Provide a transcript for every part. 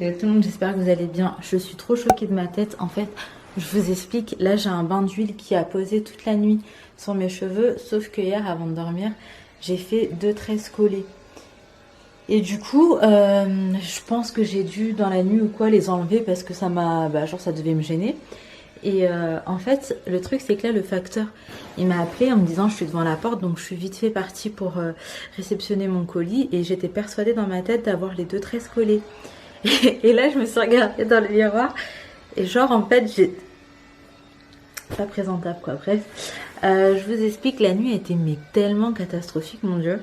Hello tout le monde, j'espère que vous allez bien. Je suis trop choquée de ma tête. En fait, je vous explique, là j'ai un bain d'huile qui a posé toute la nuit sur mes cheveux. Sauf que hier, avant de dormir, j'ai fait 2 tresses collées. Et du coup, je pense que j'ai dû dans la nuit ou quoi les enlever parce que ça m'a... genre ça devait me gêner. Et en fait, le truc c'est que là, le facteur, il m'a appelé en me disant je suis devant la porte. Donc je suis vite fait partie pour réceptionner mon colis. Et j'étais persuadée dans ma tête d'avoir les 2 tresses collées. Et là, je me suis regardée dans le miroir. Et genre, en fait, j'ai... pas présentable, quoi. Bref. Je vous explique, la nuit a été mais tellement catastrophique, mon Dieu.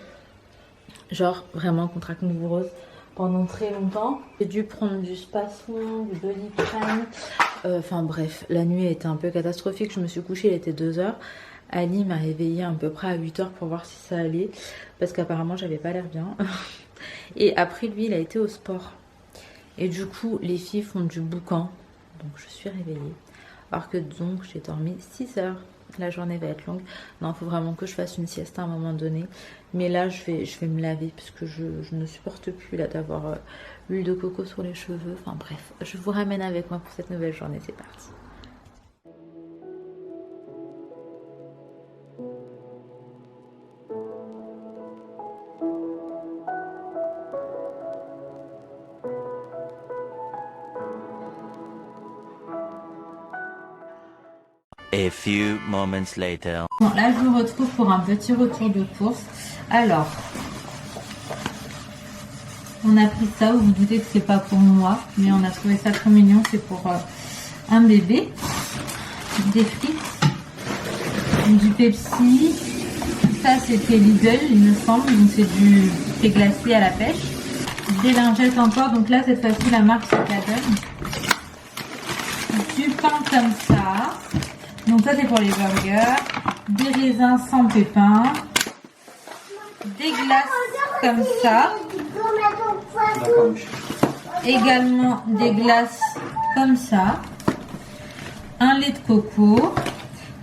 Genre, vraiment, contracte douloureuse pendant très longtemps. J'ai dû prendre du Spasfon, du Doliprane. Enfin, bref, la nuit a été un peu catastrophique. Je me suis couchée, il était 2h. Ali m'a réveillée à peu près à 8h pour voir si ça allait. Parce qu'apparemment, j'avais pas l'air bien. Et après, lui, il a été au sport. Et du coup, les filles font du boucan. Donc, je suis réveillée. Alors que donc, j'ai dormi 6 heures. La journée va être longue. Non, il faut vraiment que je fasse une sieste à un moment donné. Mais là, je vais me laver parce que je ne supporte plus là d'avoir l'huile de coco sur les cheveux. Enfin bref, je vous ramène avec moi pour cette nouvelle journée. C'est parti. A few moments later. Bon, là, je vous retrouve pour un petit retour de course. Alors, on a pris ça. Vous vous doutez que c'est pas pour moi, mais on a trouvé ça trop mignon. C'est pour un bébé. Des frites, du Pepsi. Ça, c'était Lidl, il me semble. Donc, c'est du thé glacé à la pêche. Des lingettes encore. Donc là, cette fois-ci, la marque c'est Cadon. Du pain comme ça. Donc ça c'est pour les burgers, des raisins sans pépins, des glaces comme ça, également des glaces comme ça, un lait de coco,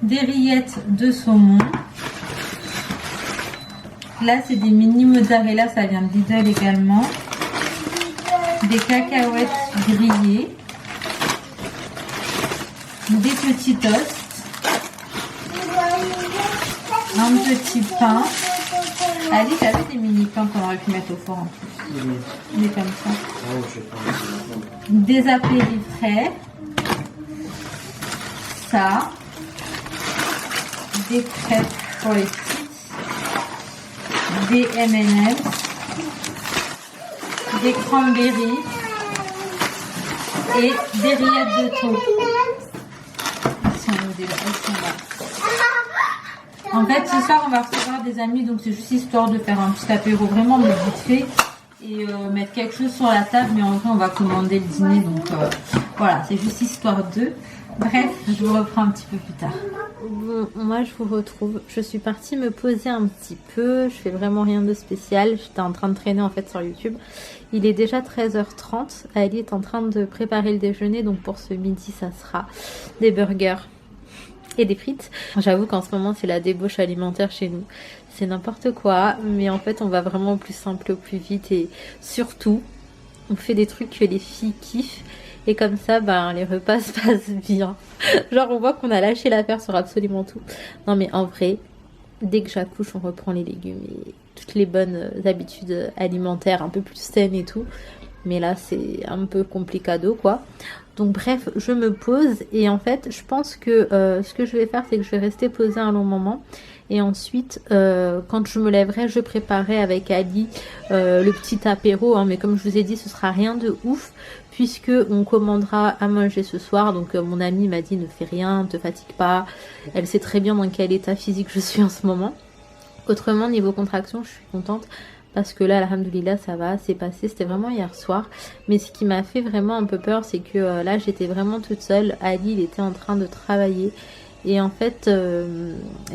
des rillettes de saumon, là c'est des mini mozzarella, ça vient de Lidl également, des cacahuètes grillées, des petits toasts, un petit pain. Ali, t'avais des mini pains qu'on aurait pu mettre au four en plus. Des comme ça. Des apéritifs frais. Ça. Des crêpes pour les petites. Des M&M's. Des cranberries. Et des rillettes de thon. En fait, ce soir, on va recevoir des amis, donc c'est juste histoire de faire un petit apéro vraiment mais vite fait et mettre quelque chose sur la table. Mais en vrai, on va commander le dîner, donc voilà, c'est juste histoire de. Bref, je vous reprends un petit peu plus tard. Bon, moi, je vous retrouve. Je suis partie me poser un petit peu. Je fais vraiment rien de spécial. J'étais en train de traîner en fait sur YouTube. Il est déjà 13h30. Ali est en train de préparer le déjeuner, donc pour ce midi, ça sera des burgers et des frites. J'avoue qu'en ce moment c'est la débauche alimentaire chez nous. C'est n'importe quoi, mais en fait on va vraiment au plus simple, au plus vite et surtout on fait des trucs que les filles kiffent et comme ça les repas se passent bien. Genre on voit qu'on a lâché l'affaire sur absolument tout. Non mais en vrai, dès que j'accouche on reprend les légumes et toutes les bonnes habitudes alimentaires un peu plus saines et tout. Mais là c'est un peu complicado quoi. Donc bref, je me pose et en fait je pense que ce que je vais faire c'est que je vais rester posée un long moment. Et ensuite quand je me lèverai je préparerai avec Ali le petit apéro hein, mais comme je vous ai dit ce sera rien de ouf puisque on commandera à manger ce soir. Donc mon amie m'a dit ne fais rien, ne te fatigue pas. Elle sait très bien dans quel état physique je suis en ce moment. Autrement niveau contraction je suis contente. Parce que là, alhamdoulilah, ça va, c'est passé. C'était vraiment hier soir. Mais ce qui m'a fait vraiment un peu peur, c'est que là, j'étais vraiment toute seule. Ali, il était en train de travailler. Et en fait,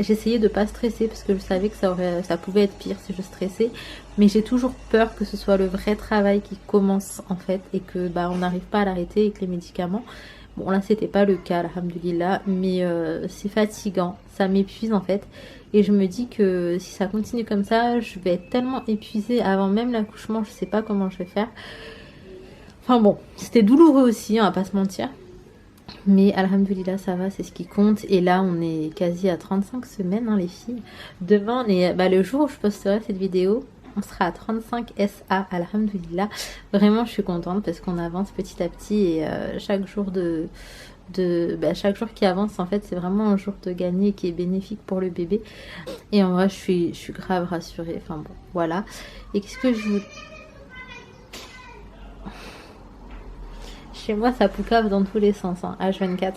j'essayais de pas stresser parce que je savais que ça pouvait être pire si je stressais. Mais j'ai toujours peur que ce soit le vrai travail qui commence en fait. Et que on n'arrive pas à l'arrêter avec les médicaments. Bon, là, c'était pas le cas, alhamdoulilah. Mais c'est fatigant. Ça m'épuise en fait. Et je me dis que si ça continue comme ça, je vais être tellement épuisée avant même l'accouchement, je sais pas comment je vais faire. Enfin bon, c'était douloureux aussi, on va pas se mentir. Mais alhamdoulilah, ça va, c'est ce qui compte. Et là, on est quasi à 35 semaines, hein, les filles. Demain, on est, le jour où je posterai cette vidéo, on sera à 35 SA, alhamdoulilah. Vraiment, je suis contente parce qu'on avance petit à petit et chaque jour chaque jour qui avance, en fait, c'est vraiment un jour de gagner qui est bénéfique pour le bébé. Et en vrai, je suis grave rassurée. Enfin bon, voilà. Et qu'est-ce que je vous... Chez moi, ça poucave dans tous les sens, hein, H24.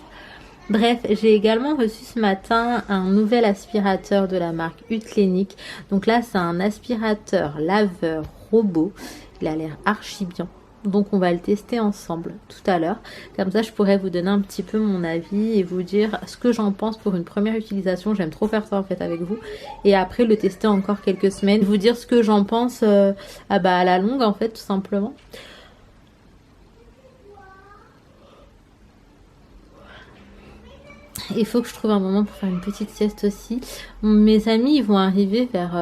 Bref, j'ai également reçu ce matin un nouvel aspirateur de la marque Utlenic. Donc là, c'est un aspirateur laveur robot. Il a l'air archi bien. Donc on va le tester ensemble tout à l'heure. Comme ça, je pourrais vous donner un petit peu mon avis et vous dire ce que j'en pense pour une première utilisation. J'aime trop faire ça en fait avec vous. Et après, le tester encore quelques semaines. Vous dire ce que j'en pense à la longue en fait, tout simplement. Il faut que je trouve un moment pour faire une petite sieste aussi. Mes amis, ils vont arriver vers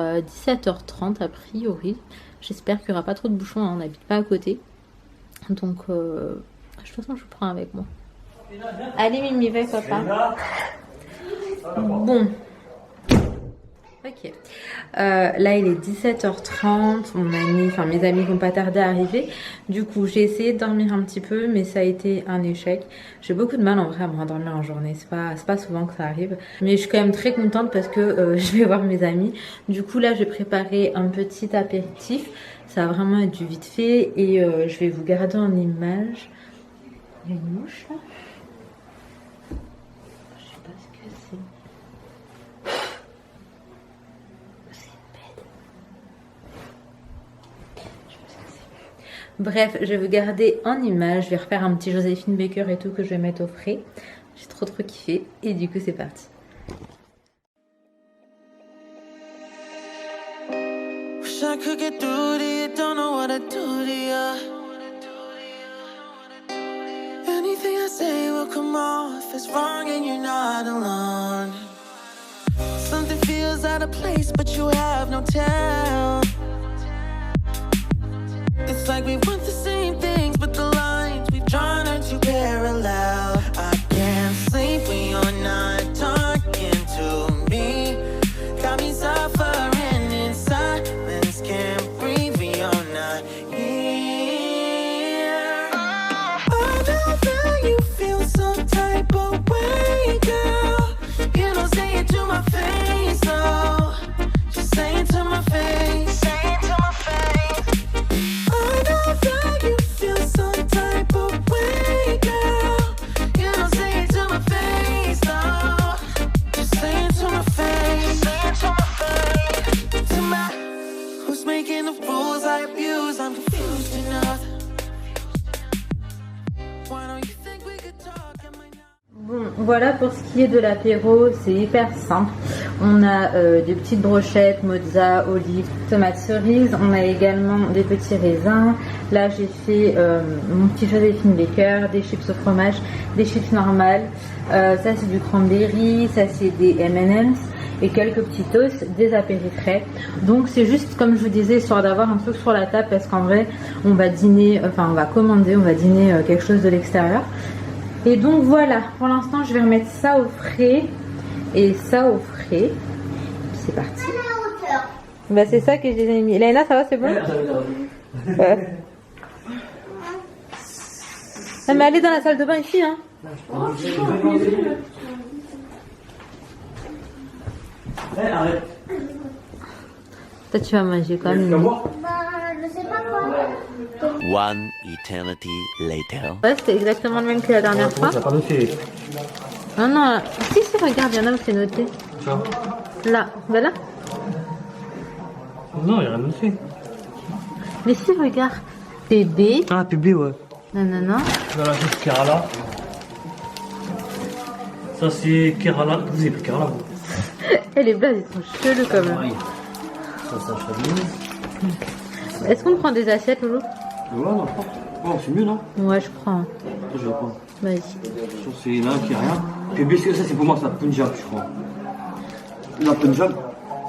17h30 a priori. J'espère qu'il n'y aura pas trop de bouchons, hein, on n'habite pas à côté. Donc, de toute façon, je vous prends avec moi. Allez, Mimi, va, papa. Bon. Ok. Là, il est 17h30. Mes amis vont pas tarder à arriver. Du coup, j'ai essayé de dormir un petit peu, mais ça a été un échec. J'ai beaucoup de mal en vrai à me rendormir en journée. C'est pas souvent que ça arrive. Mais je suis quand même très contente parce que je vais voir mes amis. Du coup, là, j'ai préparé un petit apéritif. Ça va vraiment être du vite fait. Et je vais vous garder en image. Il y a une mouche là. Je sais pas ce que c'est. Bref, je vais vous garder en image. Je vais refaire un petit Joséphine Baker et tout que je vais mettre au frais. J'ai trop kiffé. Et du coup, c'est parti. I could get through to you, don't know what to do to you. Anything I say will come off as wrong and you're not alone. Something feels out of place but you have no tell. It's like we want the same things but the lines we've drawn are too parallel. I can't sleep when you're not talking to me. Got me suffering in silence, can't breathe when you're not here. I know that you feel some type of way, girl. You don't say it to my face, though. Just say it to my face. Say it to my face. I know that you feel some type of way, girl. You don't say it to my face, though. Just say it to my face. Say it to my face. To my, who's making the rules I abuse? I'm confused enough. Why don't you think we could talk? Bon, voilà pour ce qui est de l'apéro, c'est hyper simple. On a des petites brochettes, mozza, olives, tomates cerises. On a également des petits raisins. Là, j'ai fait mon petit Joséphine Baker, des chips au fromage, des chips normales. Ça, c'est du cranberry, ça, c'est des M&M's et quelques petits toasts, des apérifrais. Donc, c'est juste, comme je vous disais, histoire d'avoir un truc sur la table parce qu'en vrai, on va dîner, on va dîner quelque chose de l'extérieur. Et donc voilà, pour l'instant je vais remettre ça au frais et ça au frais. C'est parti. Bah c'est ça que je les ai mis. Léna, ça va, c'est bon? Ouais. Ah, mais allez dans la salle de bain ici, hein. Arrête. Toi tu vas manger quand même. Je sais pas quoi. One eternity later. Ouais, c'était exactement le même que la dernière fois. T'as pas noté. Non, non, si, regarde, il y en a où c'est noté. Là, bah là. Non, il n'y a rien noté. Mais si, regarde. Bébé. Ah, bébé, ouais. Non. Dans la chose Kerala. Ça, c'est Kerala. Vous avez pris Kerala, vous? Et les blagues, ils sont chelous quand même. Ça chemise. Est-ce qu'on prend des assiettes, Loulou? Ouais, non, je crois. Oh, c'est mieux, non? Ouais, je prends. Je vais prendre. Vas-y. Je trouve que c'est là qui a rien. Bébé, ça, c'est pour moi, c'est la Punjab, je crois. La Punjab.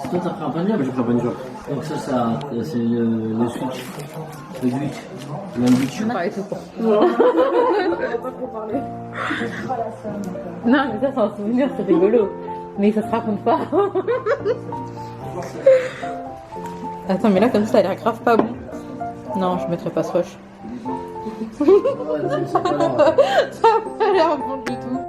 C'est toi, t'as pris un Punjab? J'ai pris un Punjab. Donc ça c'est le switch. Le switch. L'ambitch. Pareil tout court. Non, mais ça c'est un souvenir, c'est rigolo. Mais ça se raconte pas. Attends, mais là comme ça a l'air grave pas bon. Non, je mettrai pas ce rush. Ça a pas l'air bon du tout.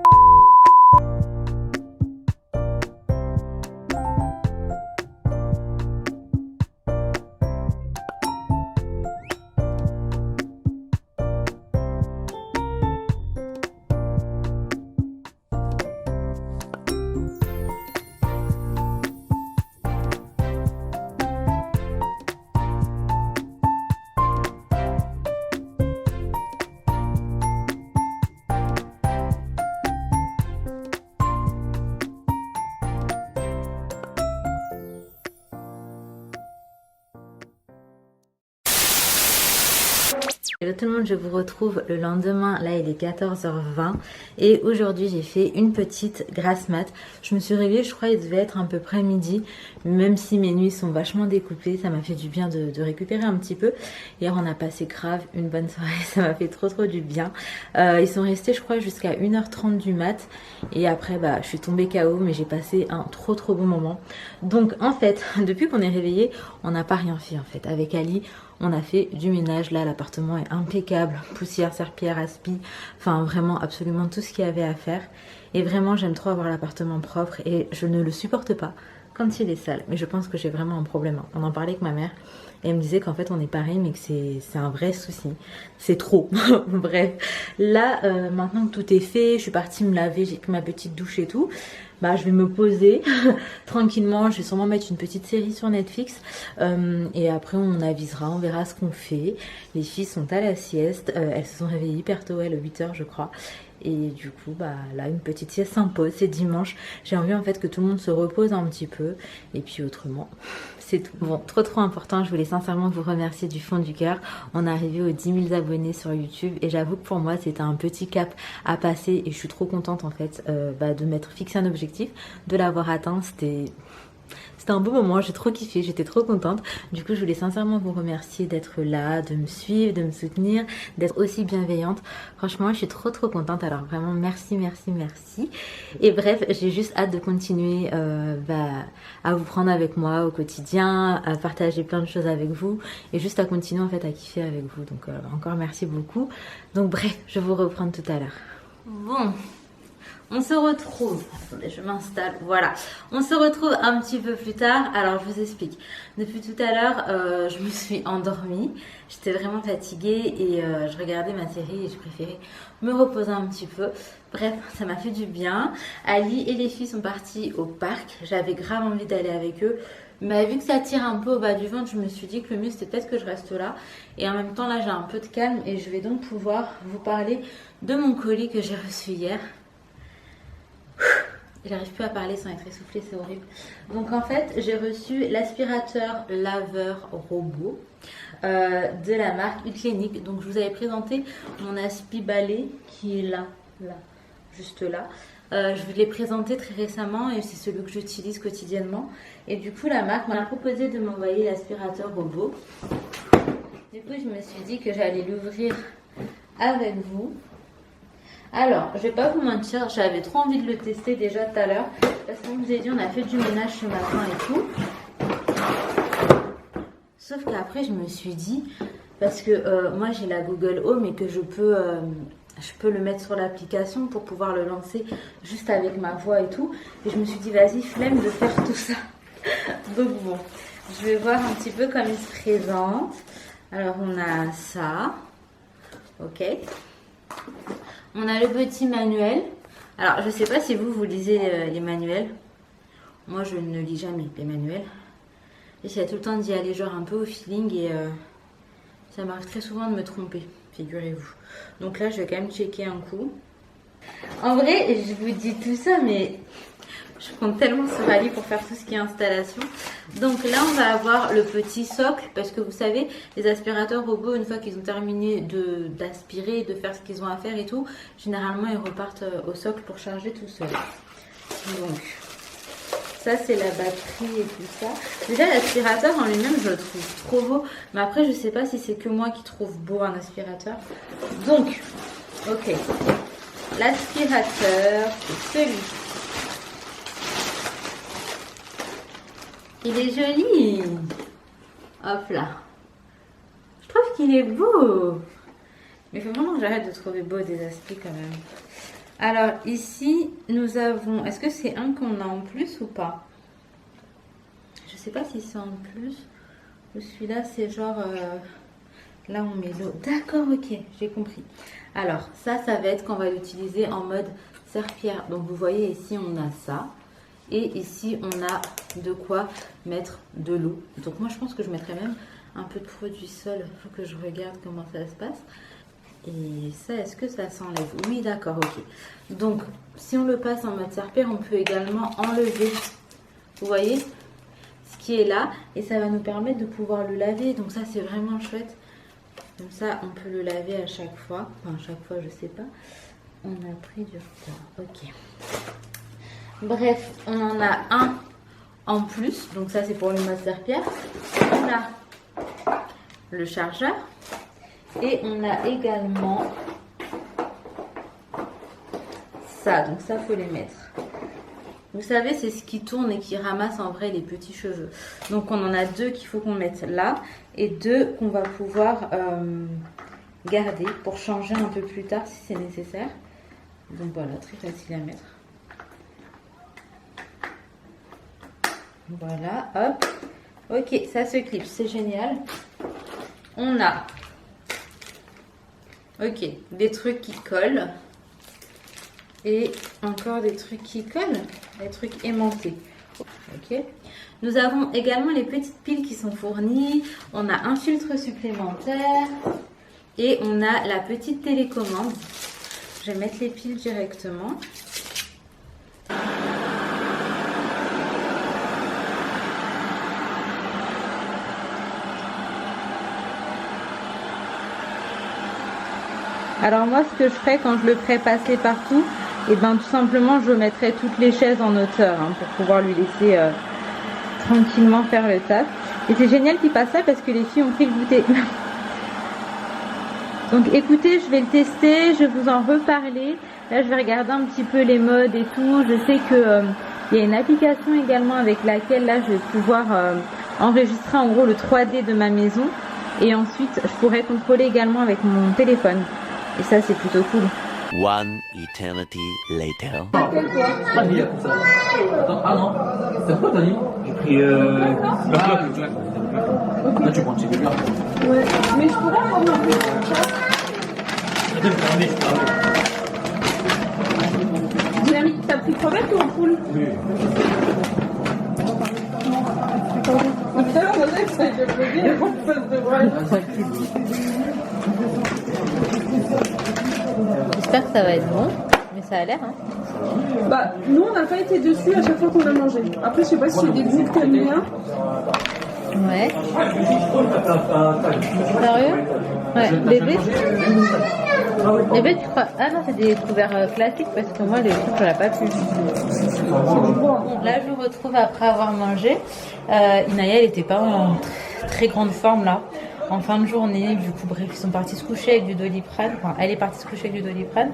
Hello tout le monde, je vous retrouve le lendemain, là il est 14h20 et aujourd'hui j'ai fait une petite grasse mat. Je me suis réveillée, je crois il devait être à peu près midi, même si mes nuits sont vachement découpées, ça m'a fait du bien de récupérer un petit peu. Hier on a passé grave une bonne soirée, ça m'a fait trop du bien. Ils sont restés je crois jusqu'à 1h30 du mat et après bah je suis tombée KO mais j'ai passé un trop bon moment. Donc en fait, depuis qu'on est réveillé, on n'a pas rien fait en fait. Avec Ali, on a fait du ménage, là l'appartement est impeccable, poussière, serpillère, aspi, enfin vraiment absolument tout ce qu'il y avait à faire. Et vraiment j'aime trop avoir l'appartement propre et je ne le supporte pas quand il est sale. Mais je pense que j'ai vraiment un problème. On en parlait avec ma mère et elle me disait qu'en fait on est pareil mais que c'est un vrai souci. C'est trop. Bref, là maintenant que tout est fait, je suis partie me laver, j'ai pris ma petite douche et tout. Bah, je vais me poser tranquillement, je vais sûrement mettre une petite série sur Netflix et après on avisera, on verra ce qu'on fait. Les filles sont à la sieste, elles se sont réveillées hyper tôt, elles, à 8h je crois. Et du coup, bah là, une petite sieste s'impose, c'est dimanche. J'ai envie en fait que tout le monde se repose un petit peu. Et puis autrement, c'est tout. Bon, trop important, je voulais sincèrement vous remercier du fond du cœur. On est arrivé aux 10 000 abonnés sur YouTube. Et j'avoue que pour moi, c'était un petit cap à passer. Et je suis trop contente en fait de m'être fixé un objectif, de l'avoir atteint. C'était un beau moment, j'ai trop kiffé, j'étais trop contente. Du coup, je voulais sincèrement vous remercier d'être là, de me suivre, de me soutenir, d'être aussi bienveillante. Franchement, je suis trop contente. Alors vraiment, merci. Et bref, j'ai juste hâte de continuer à vous prendre avec moi au quotidien, à partager plein de choses avec vous et juste à continuer en fait à kiffer avec vous. Donc encore merci beaucoup. Donc bref, je vous reprends tout à l'heure. Bon. On se retrouve, attendez je m'installe, voilà, on se retrouve un petit peu plus tard. Alors je vous explique, depuis tout à l'heure je me suis endormie, j'étais vraiment fatiguée et je regardais ma série et je préférais me reposer un petit peu. Bref, ça m'a fait du bien. Ali et les filles sont partis au parc, j'avais grave envie d'aller avec eux. Mais vu que ça tire un peu au bas du ventre, je me suis dit que le mieux c'était peut-être que je reste là. Et en même temps là j'ai un peu de calme et je vais donc pouvoir vous parler de mon colis que j'ai reçu hier. J'arrive plus à parler sans être essoufflée, c'est horrible. Donc en fait, j'ai reçu l'aspirateur laveur robot de la marque Uclinic. Donc je vous avais présenté mon aspi balai qui est là, juste là. Je vous l'ai présenté très récemment et c'est celui que j'utilise quotidiennement. Et du coup, la marque m'a proposé de m'envoyer l'aspirateur robot. Du coup, je me suis dit que j'allais l'ouvrir avec vous. Alors, je vais pas vous mentir, j'avais trop envie de le tester déjà tout à l'heure. Parce que comme je vous ai dit, on a fait du ménage ce matin et tout. Sauf qu'après, je me suis dit, parce que moi j'ai la Google Home et que je peux le mettre sur l'application pour pouvoir le lancer juste avec ma voix et tout. Et je me suis dit, vas-y, flemme de faire tout ça. Donc bon, je vais voir un petit peu comme il se présente. Alors, on a ça. Ok. On a le petit manuel. Alors, je ne sais pas si vous lisez les manuels. Moi, je ne lis jamais les manuels. J'essaie tout le temps d'y aller genre un peu au feeling et ça m'arrive très souvent de me tromper, figurez-vous. Donc là, je vais quand même checker un coup. En vrai, je vous dis tout ça, mais je compte tellement sur Ali pour faire tout ce qui est installation. Donc là, on va avoir le petit socle parce que vous savez, les aspirateurs robots, une fois qu'ils ont terminé d'aspirer, de faire ce qu'ils ont à faire et tout, généralement, ils repartent au socle pour charger tout seul. Donc, Ça, c'est la batterie et tout ça. Déjà, l'aspirateur en lui-même, je le trouve trop beau. Mais après, je sais pas si c'est que moi qui trouve beau un aspirateur. Donc, ok. L'aspirateur, c'est celui. Il est joli. Hop là. Je trouve qu'il est beau. Mais il faut vraiment que j'arrête de trouver beau des aspis quand même. Alors ici, nous avons... Est-ce que c'est un qu'on a en plus ou pas? Je sais pas si c'est en plus. Ou celui-là, c'est genre... Là, on met l'eau. D'accord, ok, j'ai compris. Alors, ça va être qu'on va l'utiliser en mode serpillère. Donc, vous voyez, ici, on a ça. Et ici, on a de quoi mettre de l'eau. Donc, moi, je pense que je mettrais même un peu de produit sol. Il faut que je regarde comment ça se passe. Et ça, est-ce que ça s'enlève? Oui, d'accord, ok. Donc, si on le passe en mode serpillère, on peut également enlever, vous voyez, ce qui est là. Et ça va nous permettre de pouvoir le laver. Donc, ça, c'est vraiment chouette. Comme ça, on peut le laver à chaque fois. Enfin, à chaque fois, je sais pas. On a pris du retard. Ok. Bref, on en a un en plus. Donc ça, c'est pour le mode serpillère. On a le chargeur. Et on a également ça. Donc ça, faut les mettre. Vous savez, c'est ce qui tourne et qui ramasse en vrai les petits cheveux. Donc on en a deux qu'il faut qu'on mette là. Et deux qu'on va pouvoir garder pour changer un peu plus tard si c'est nécessaire. Donc voilà, très facile à mettre. Voilà, hop. Ok, ça se clipse, c'est génial. On a, ok, des trucs qui collent. Et encore des trucs qui collent, des trucs aimantés. Ok. Nous avons également les petites piles qui sont fournies. On a un filtre supplémentaire. Et on a la petite télécommande. Je vais mettre les piles directement. Alors moi, ce que je ferais quand je le ferais passer partout, et ben tout simplement, je mettrais toutes les chaises en hauteur pour pouvoir lui laisser tranquillement faire le taf. Et c'est génial qu'il passe ça parce que les filles ont pris le goûter. Donc écoutez, je vais le tester, je vais vous en reparler. Là, je vais regarder un petit peu les modes et tout. Je sais que il y a une application également avec laquelle là, je vais pouvoir enregistrer en gros le 3D de ma maison. Et ensuite, je pourrais contrôler également avec mon téléphone. Et ça, c'est plutôt cool. One eternity later. Pas de livre pour ça. Attends, ah non. C'est quoi ton livre? J'ai pris le bloc. Là, tu prends le petit bloc. Ouais, mais je pourrais avoir un peu de t'as pris crevette ou en poule? Oui. J'espère que ça va être bon, mais ça a l'air. Hein. Bah, nous on n'a pas été dessus à chaque fois qu'on a mangé. Après, je sais pas si c'est des goûts que t'aimes bien. Ouais. Sérieux? Ouais, bébé. Bébé, tu crois? Ah non, c'est des couverts classiques parce que moi, les trucs, j'en ai pas pu. Là, je vous retrouve après avoir mangé. Inaya, elle était pas en très grande forme là, en fin de journée. Du coup, bref, ils sont partis se coucher avec du Doliprane. Enfin, elle est partie se coucher avec du Doliprane.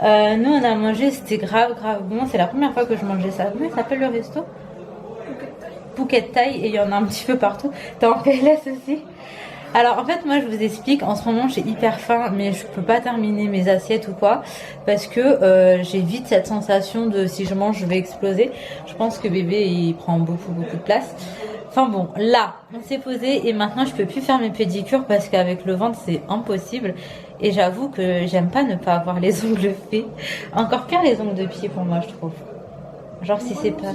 Nous, on a mangé, c'était grave bon. C'est la première fois que je mangeais ça. Comment ça s'appelle le resto? Phuket Thai, et il y en a un petit peu partout. T'es en PLS aussi? Alors en fait, moi je vous explique, en ce moment j'ai hyper faim, mais je peux pas terminer mes assiettes ou quoi, parce que j'ai vite cette sensation de si je mange je vais exploser. Je pense que bébé il prend beaucoup de place. Enfin bon, là on s'est posé et maintenant je peux plus faire mes pédicures parce qu'avec le ventre c'est impossible. Et j'avoue que j'aime pas ne pas avoir les ongles faits. Encore pire les ongles de pied pour moi, je trouve. Genre si c'est pas...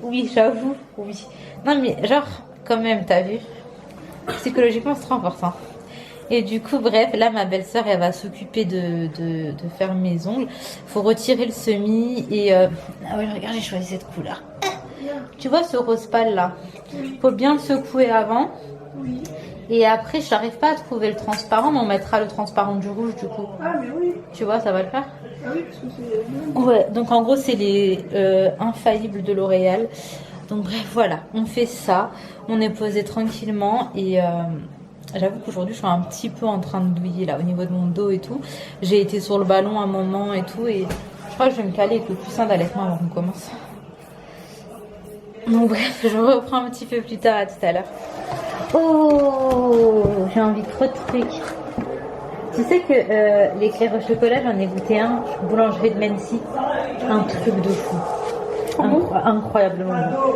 Oui, j'avoue, oui. Non mais genre, quand même, t'as vu? Psychologiquement, c'est trop important. Et du coup, bref, là, ma belle-sœur, elle va s'occuper de faire mes ongles. Faut retirer le semis et... Ah oui, regarde, j'ai choisi cette couleur. Tu vois ce rose pâle là? Faut bien le secouer avant. Oui. Et après, je n'arrive pas à trouver le transparent, mais on mettra le transparent du rouge du coup. Ah mais oui. Tu vois, ça va le faire? Ah oui, parce que c'est... Ouais, donc en gros, c'est les infaillibles de L'Oréal. Donc bref, voilà, on fait ça. On est posé tranquillement et j'avoue qu'aujourd'hui, je suis un petit peu en train de douiller là au niveau de mon dos et tout. J'ai été sur le ballon un moment et tout et je crois que je vais me caler avec le coussin d'allaitement avant qu'on commence. Donc bref, je reprends un petit peu plus tard, à tout à l'heure. Oh, j'ai envie de trop de trucs. Tu sais que l'éclair au chocolat, j'en ai goûté un, boulangerie de Mency. Un truc de fou. Incroyablement bon.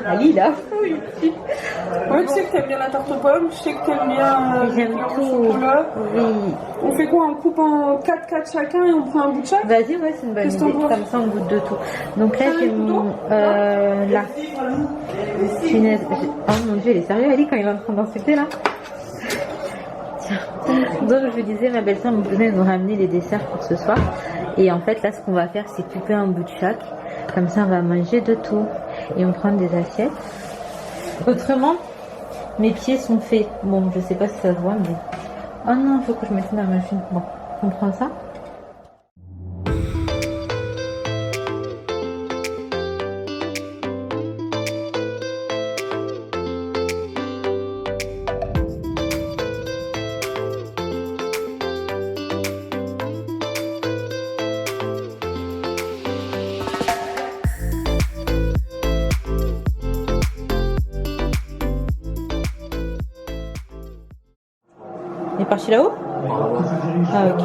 Ali, là. Ouais, tu sais que t'aimes bien la tarte aux pommes, je sais que t'aimes bien J'aime le tout. chocolat. Oui. On fait quoi? On coupe en 4 chacun et on prend un bout de chaque? Vas-y, ouais, c'est une bonne Qu'est-ce idée. que t'en penses? Comme ça, on goûte de tout. Donc là, j'ai mon... là. Punaise. Oh mon Dieu, il est sérieux, Ali, quand il est en train d'insulter, là? Tiens. Donc, je vous disais, ma belle-sœur venait nous ramener les desserts pour ce soir. Et en fait, là, ce qu'on va faire, c'est couper un bout de chaque. Comme ça, on va manger de tout. Et on prend des assiettes. Autrement, mes pieds sont faits. Bon, je sais pas si ça se voit, mais... Oh non, il faut que je mette dans la machine. Bon, on prend ça. Il est parti là-haut? Ah, ok.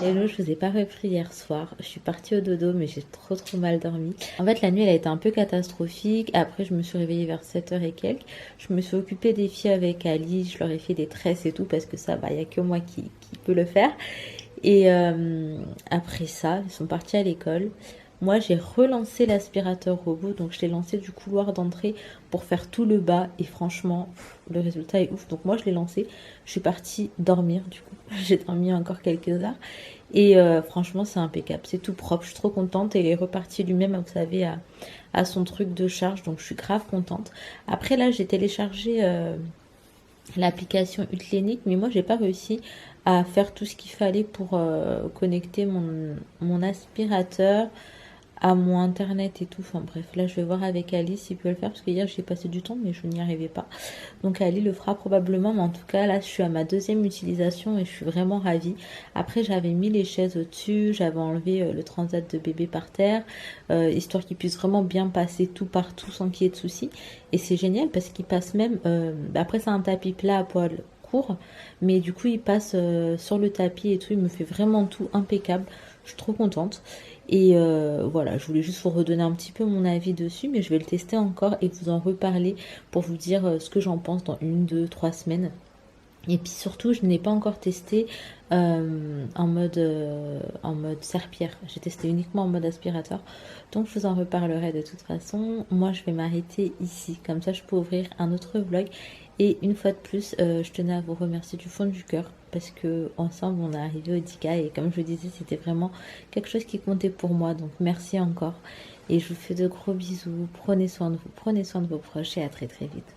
Hello, je vous ai pas repris hier soir. Je suis partie au dodo, mais j'ai trop mal dormi. En fait, la nuit, elle a été un peu catastrophique. Après, je me suis réveillée vers 7h et quelques. Je me suis occupée des filles avec Ali. Je leur ai fait des tresses et tout parce que ça, il n'y a que moi qui peut le faire. Et après ça, ils sont partis à l'école. Moi, j'ai relancé l'aspirateur robot, donc je l'ai lancé du couloir d'entrée pour faire tout le bas et franchement, le résultat est ouf. Donc moi, je l'ai lancé, je suis partie dormir du coup. J'ai dormi encore quelques heures et franchement, c'est impeccable, c'est tout propre, je suis trop contente et il est reparti lui-même, vous savez, à son truc de charge, donc je suis grave contente. Après là, j'ai téléchargé l'application Utlenic, mais moi, j'ai pas réussi à faire tout ce qu'il fallait pour connecter mon aspirateur à mon internet et tout. Enfin bref, là je vais voir avec Ali s'il peut le faire parce que hier j'ai passé du temps mais je n'y arrivais pas. Donc Ali le fera probablement, mais en tout cas là je suis à ma deuxième utilisation et je suis vraiment ravie. Après j'avais mis les chaises au-dessus, j'avais enlevé le transat de bébé par terre, histoire qu'il puisse vraiment bien passer tout partout sans qu'il y ait de soucis. Et c'est génial parce qu'il passe même, après c'est un tapis plat à poil court, mais du coup il passe sur le tapis et tout, il me fait vraiment tout impeccable. Je suis trop contente. Et voilà, je voulais juste vous redonner un petit peu mon avis dessus, mais je vais le tester encore et vous en reparler pour vous dire ce que j'en pense dans 1, 2, 3 semaines. Et puis surtout, je n'ai pas encore testé en mode serpillère. J'ai testé uniquement en mode aspirateur. Donc je vous en reparlerai de toute façon. Moi, je vais m'arrêter ici. Comme ça, je peux ouvrir un autre vlog. Et une fois de plus, je tenais à vous remercier du fond du cœur parce que ensemble on est arrivé au 10K et comme je vous disais, c'était vraiment quelque chose qui comptait pour moi. Donc merci encore et je vous fais de gros bisous. Prenez soin de vous, prenez soin de vos proches et à très vite.